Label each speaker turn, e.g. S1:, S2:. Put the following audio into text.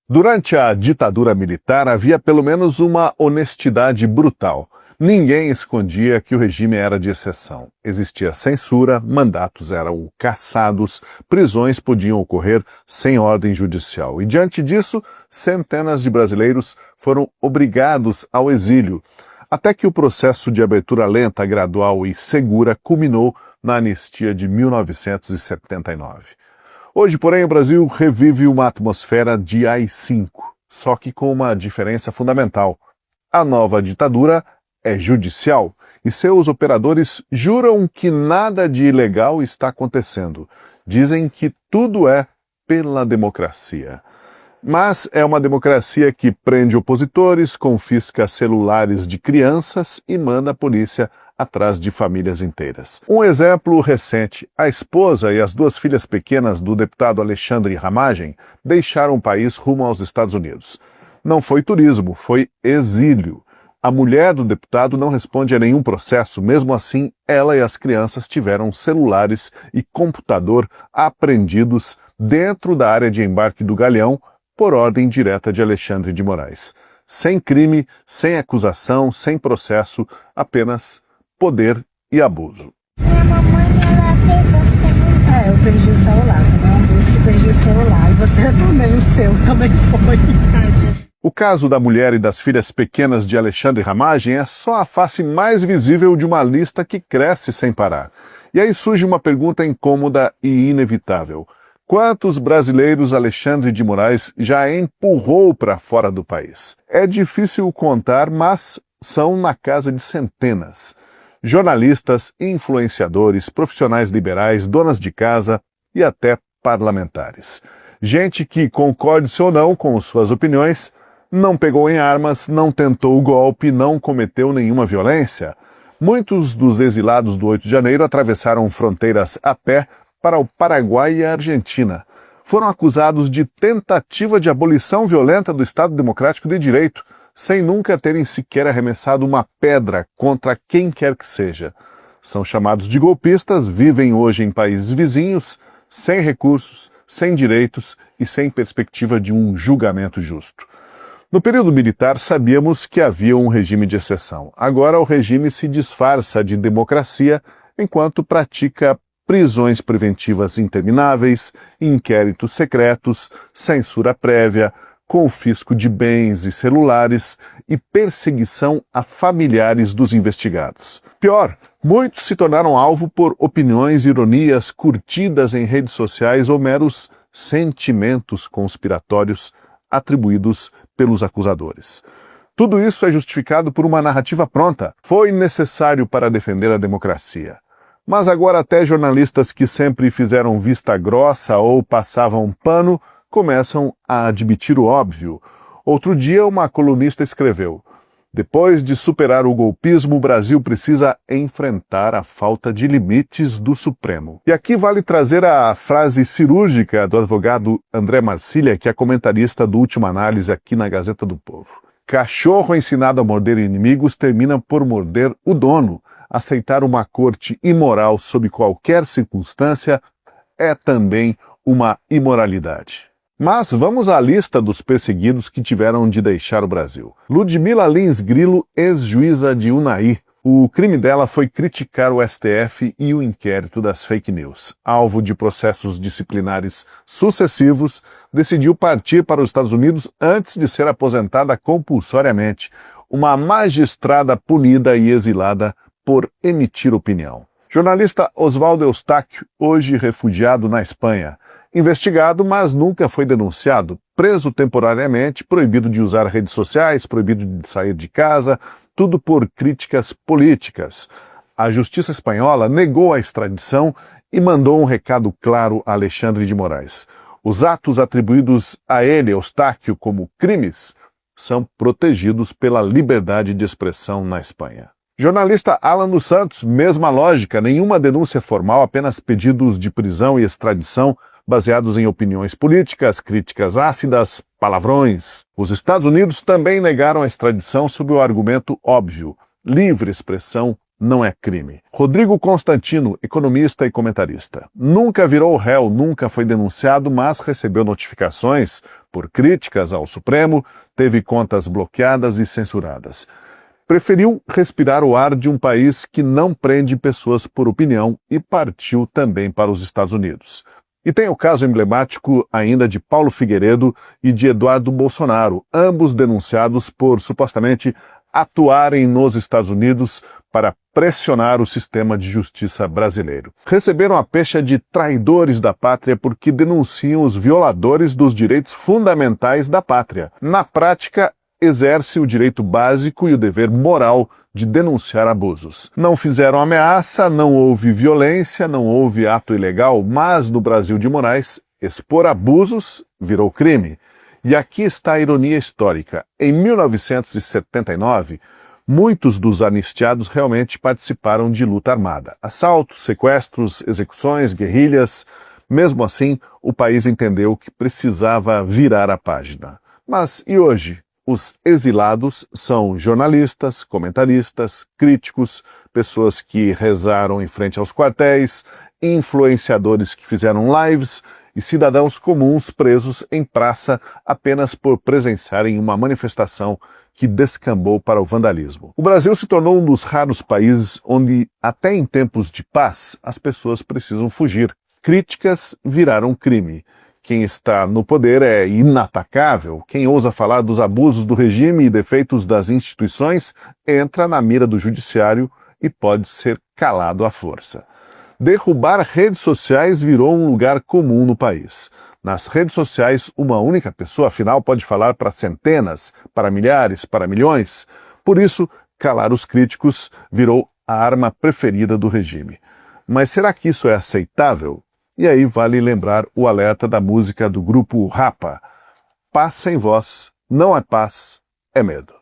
S1: Durante a ditadura militar havia pelo menos uma honestidade brutal. Ninguém escondia que o regime era de exceção. Existia censura, mandatos eram cassados, prisões podiam ocorrer sem ordem judicial. E diante disso, centenas de brasileiros foram obrigados ao exílio, até que o processo de abertura lenta, gradual e segura culminou na anistia de 1979. Hoje, porém, o Brasil revive uma atmosfera de AI-5, só que com uma diferença fundamental. A nova ditadura é judicial e seus operadores juram que nada de ilegal está acontecendo. Dizem que tudo é pela democracia. Mas é uma democracia que prende opositores, confisca celulares de crianças e manda a polícia atrás de famílias inteiras. Um exemplo recente: a esposa e as duas filhas pequenas do deputado Alexandre Ramagem deixaram o país rumo aos Estados Unidos. Não foi turismo, foi exílio. A mulher do deputado não responde a nenhum processo, mesmo assim, ela e as crianças tiveram celulares e computador apreendidos dentro da área de embarque do Galeão por ordem direta de Alexandre de Moraes. Sem crime, sem acusação, sem processo, apenas poder e abuso.
S2: Minha mamãe, ela pegou o celular.
S3: Eu perdi o celular, também uma vez que perdi o celular. E você também, o seu também foi.
S1: O caso da mulher e das filhas pequenas de Alexandre Ramagem é só a face mais visível de uma lista que cresce sem parar. E aí surge uma pergunta incômoda e inevitável. Quantos brasileiros Alexandre de Moraes já empurrou para fora do país? É difícil contar, mas são na casa de centenas. Jornalistas, influenciadores, profissionais liberais, donas de casa e até parlamentares. Gente que, concorde-se ou não com suas opiniões, não pegou em armas, não tentou o golpe, não cometeu nenhuma violência. Muitos dos exilados do 8 de janeiro atravessaram fronteiras a pé para o Paraguai e a Argentina. Foram acusados de tentativa de abolição violenta do Estado Democrático de Direito, sem nunca terem sequer arremessado uma pedra contra quem quer que seja. São chamados de golpistas, vivem hoje em países vizinhos, sem recursos, sem direitos e sem perspectiva de um julgamento justo. No período militar, sabíamos que havia um regime de exceção. Agora o regime se disfarça de democracia enquanto pratica prisões preventivas intermináveis, inquéritos secretos, censura prévia, confisco de bens e celulares e perseguição a familiares dos investigados. Pior, muitos se tornaram alvo por opiniões e ironias curtidas em redes sociais ou meros sentimentos conspiratórios atribuídos pelos acusadores. Tudo isso é justificado por uma narrativa pronta. Foi necessário para defender a democracia. Mas agora até jornalistas que sempre fizeram vista grossa ou passavam pano começam a admitir o óbvio. Outro dia, uma colunista escreveu: depois de superar o golpismo, o Brasil precisa enfrentar a falta de limites do Supremo. E aqui vale trazer a frase cirúrgica do advogado André Marcília, que é comentarista do Última Análise aqui na Gazeta do Povo. Cachorro ensinado a morder inimigos termina por morder o dono. Aceitar uma corte imoral sob qualquer circunstância é também uma imoralidade. Mas vamos à lista dos perseguidos que tiveram de deixar o Brasil. Ludmila Lins Grilo, ex-juíza de Unai. O crime dela foi criticar o STF e o inquérito das fake news. Alvo de processos disciplinares sucessivos, decidiu partir para os Estados Unidos antes de ser aposentada compulsoriamente. Uma magistrada punida e exilada por emitir opinião. Jornalista Oswaldo Eustáquio, hoje refugiado na Espanha. Investigado, mas nunca foi denunciado. Preso temporariamente, proibido de usar redes sociais, proibido de sair de casa, tudo por críticas políticas. A justiça espanhola negou a extradição e mandou um recado claro a Alexandre de Moraes. Os atos atribuídos a ele, Eustáquio, como crimes, são protegidos pela liberdade de expressão na Espanha. Jornalista Alan dos Santos, mesma lógica, nenhuma denúncia formal, apenas pedidos de prisão e extradição baseados em opiniões políticas, críticas ácidas, palavrões. Os Estados Unidos também negaram a extradição sob o argumento óbvio: livre expressão não é crime. Rodrigo Constantino, economista e comentarista. Nunca virou réu, nunca foi denunciado, mas recebeu notificações por críticas ao Supremo, teve contas bloqueadas e censuradas. Preferiu respirar o ar de um país que não prende pessoas por opinião e partiu também para os Estados Unidos. E tem o caso emblemático ainda de Paulo Figueiredo e de Eduardo Bolsonaro, ambos denunciados por supostamente atuarem nos Estados Unidos para pressionar o sistema de justiça brasileiro. Receberam a pecha de traidores da pátria porque denunciam os violadores dos direitos fundamentais da pátria. Na prática, exerce o direito básico e o dever moral de denunciar abusos. Não fizeram ameaça, não houve violência, não houve ato ilegal, mas no Brasil de Moraes, expor abusos virou crime. E aqui está a ironia histórica. Em 1979, muitos dos anistiados realmente participaram de luta armada. Assaltos, sequestros, execuções, guerrilhas. Mesmo assim, o país entendeu que precisava virar a página. Mas e hoje? Os exilados são jornalistas, comentaristas, críticos, pessoas que rezaram em frente aos quartéis, influenciadores que fizeram lives e cidadãos comuns presos em praça apenas por presenciarem uma manifestação que descambou para o vandalismo. O Brasil se tornou um dos raros países onde, até em tempos de paz, as pessoas precisam fugir. Críticas viraram crime. Quem está no poder é inatacável. Quem ousa falar dos abusos do regime e defeitos das instituições entra na mira do judiciário e pode ser calado à força. Derrubar redes sociais virou um lugar comum no país. Nas redes sociais, uma única pessoa, afinal, pode falar para centenas, para milhares, para milhões. Por isso, calar os críticos virou a arma preferida do regime. Mas será que isso é aceitável? E aí vale lembrar o alerta da música do grupo Rapa. Paz sem voz não é paz, é medo.